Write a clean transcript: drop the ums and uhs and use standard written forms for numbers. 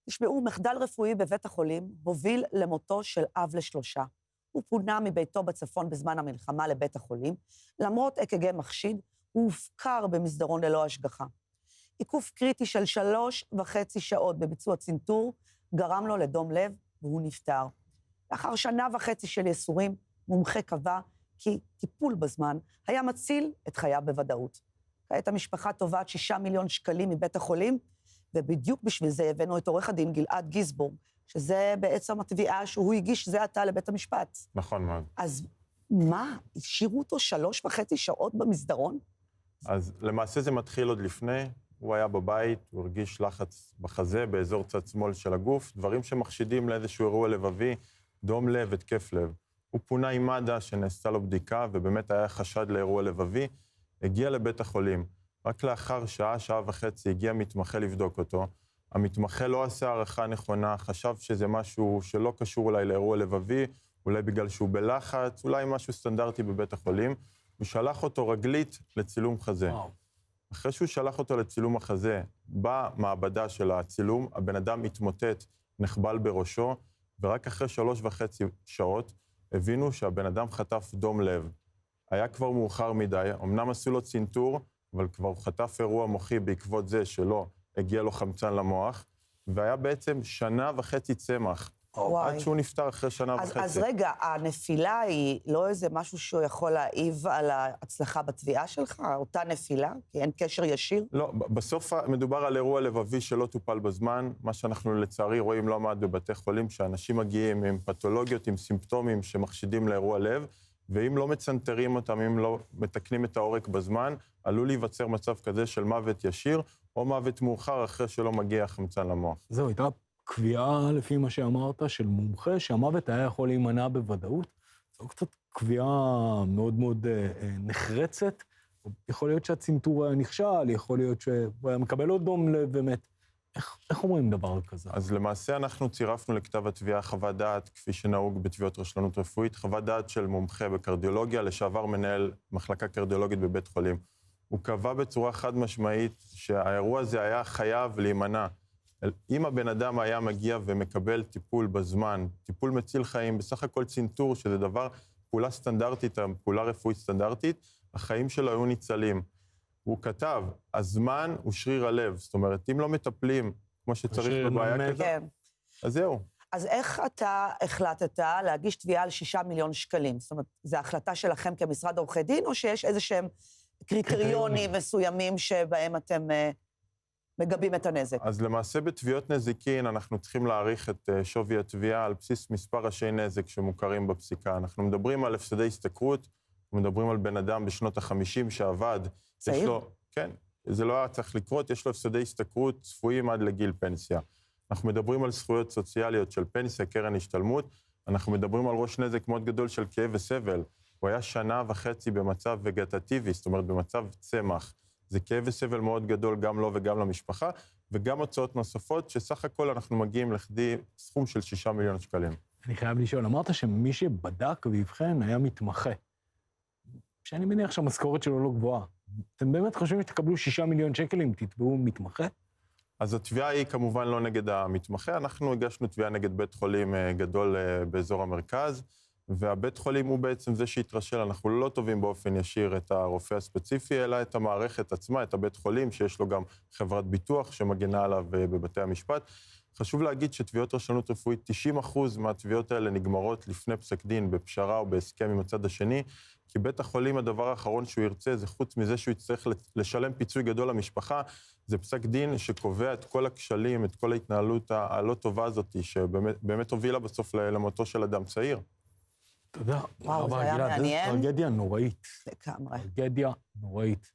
תשמעו, מחדל רפואי בבית החולים הוביל למותו של אב לשלושה. הוא פונה מביתו בצפון בזמן המלחמה לבית החולים, למרות אק"ג מחשיד, הוא הופקר במסדרון ללא השגחה. עיכוב קריטי של 3.5 שעות בביצוע צנתור, גרם לו לדום לב והוא נפטר. לאחר 1.5 שנה של ייסורים, מומחה קבע כי טיפול בזמן היה מציל את חייו בוודאות. כעת המשפחה תובעת 6 מיליון שקלים מבית החולים, ובדיוק בשביל זה הבאנו את עורך הדין גלעד גיסבורג, שזה בעצם התביעה שהוא הגיש זה עתה לבית המשפט. נכון מאוד. אז מה, השאירו אותו 3.5 שעות במסדרון? אז למעשה זה מתחיל עוד לפני, הוא היה בבית, הוא הרגיש לחץ בחזה, באזור צד שמאל של הגוף, דברים שמחשידים לאיזשהו אירוע לבבי, דום לב, התקף לב. הוא פונה עם מד"א שנעשתה לו בדיקה, ובאמת היה חשד לאירוע לבבי, הגיע לבית החולים. רק לאחר שעה וחצי הגיע מתמחה לבדוק אותו. המתמחה לא עשה הערכה נכונה, חשב שזה משהו שלא קשור אולי לאירוע לבבי, אולי בגלל שהוא בלחץ, אולי משהו סטנדרטי בבית החולים. הוא שלח אותו רגלית לצילום חזה. אחרי שהוא שלח אותו לצילום החזה, במעבדה של הצילום, הבן אדם מתמוטט, נחבל בראשו, ורק אחרי 3.5 שעות הבינו שהבן אדם חטף דום לב. היה כבר מאוחר מדי, אמנם עשו לו צנתור, אבל כבר הוא חטף אירוע מוחי בעקבות זה שלא הגיע לו חמצן למוח, והיה בעצם 1.5 שנה צמח. עד שהוא נפטר אחרי 1.5 שנה. אז רגע, הנפילה היא לא איזה משהו שהוא יכול להעיב על ההצלחה בתביעה שלך, אותה נפילה? כי אין קשר ישיר? לא, בסוף מדובר על אירוע לבבי שלא טופל בזמן, מה שאנחנו לצערי רואים לא מעט בבתי חולים, שאנשים מגיעים עם פתולוגיות, עם סימפטומים שמחשידים לאירוע לב, ואם לא מצנתרים אותם, אם לא מתקנים את העורק בזמן, עלול להיווצר מצב כזה של מוות ישיר, או מוות מאוחר אחרי שלא מגיע חמצן למוח. זהו, הייתה קביעה, לפי מה שאמרת, של מומחה, שהמוות היה יכול להימנע בוודאות. זו קצת קביעה מאוד מאוד נחרצת. יכול להיות שהצנתור היה נכשל, יכול להיות שהוא היה מקבל עוד דום לב ומת. איך אומרים דבר כזה? אז למעשה אנחנו צירפנו לכתב התביעה חוות דעת, כפי שנהוג בתביעות רשלנות רפואית, חוות דעת של מומחה בקרדיולוגיה, לשעבר מנהל מחלקה קרדיולוגית בבית חולים. הוא קבע בצורה חד משמעית שהאירוע הזה היה חייב להימנע. אם הבן אדם היה מגיע ומקבל טיפול בזמן, טיפול מציל חיים, בסך הכל צנתור, שזה דבר, פעולה סטנדרטית, פעולה רפואית סטנדרטית, החיים שלו היו ניצלים. הוא כתב, הזמן הוא שריר הלב, זאת אומרת, אם לא מטפלים כמו שצריך בבעיה כזאת, אז זהו. אז איך אתה החלטת להגיש תביעה על 6 מיליון שקלים? זאת אומרת, זו החלטה שלכם כמשרד עורכי דין, או שיש איזשהם קריטריונים מסוימים שבהם אתם מגבים את הנזק? אז למעשה בתביעות נזיקין אנחנו צריכים להעריך את שווי התביעה על בסיס מספר ראשי נזק שמוכרים בפסיקה. אנחנו מדברים על הפסדי השתכרות, מדברים על בן אדם בשנות ה-50 שעבד. צעיר? כן, זה לא היה צריך לקרות, יש לו הפסדי השתכרות צפויים עד לגיל פנסיה. אנחנו מדברים על זכויות סוציאליות של פנסיה, קרן השתלמות, אנחנו מדברים על ראש נזק מאוד גדול של כאב וסבל. הוא היה 1.5 שנה במצב וגטטיבי, זאת אומרת במצב צמח. זה כאב וסבל מאוד גדול גם לו וגם למשפחה, וגם הוצאות נוספות, שסך הכל אנחנו מגיעים לכדי סכום של 6 מיליון שקלים. אני חייב לשאול, אמרת שמי שבדק והבחן היה מתמחה. שאני מניח שהמשכורת שלו לא גבוהה. אתם באמת חושבים שתקבלו 6 מיליון שקל אם תתבעו מתמחה? אז התביעה היא כמובן לא נגד המתמחה, אנחנו הגשנו תביעה נגד בית חולים גדול באזור המרכז, והבית חולים הוא בעצם זה שהתרשל, אנחנו לא טובים באופן ישיר את הרופא הספציפי, אלא את המערכת עצמה, את הבית חולים, שיש לו גם חברת ביטוח שמגנה עליו בבתי המשפט. חשוב להגיד שתביעות רשלנות רפואית, 90% מהתביעות האלה נגמרות לפני פסק דין, בפשרה או בהסכם עם הצד השני, כי בית החולים, הדבר האחרון שהוא ירצה, זה חוץ מזה שהוא יצטרך לשלם פיצוי גדול למשפחה, זה פסק דין שקובע את כל הכשלים, את כל ההתנהלות הלא טובה הזאת, שבאמת הובילה בסוף למותו של אדם צעיר. תודה. וואו, זה היה מעניין. טרגדיה נוראית. לגמרי. טרגדיה נוראית.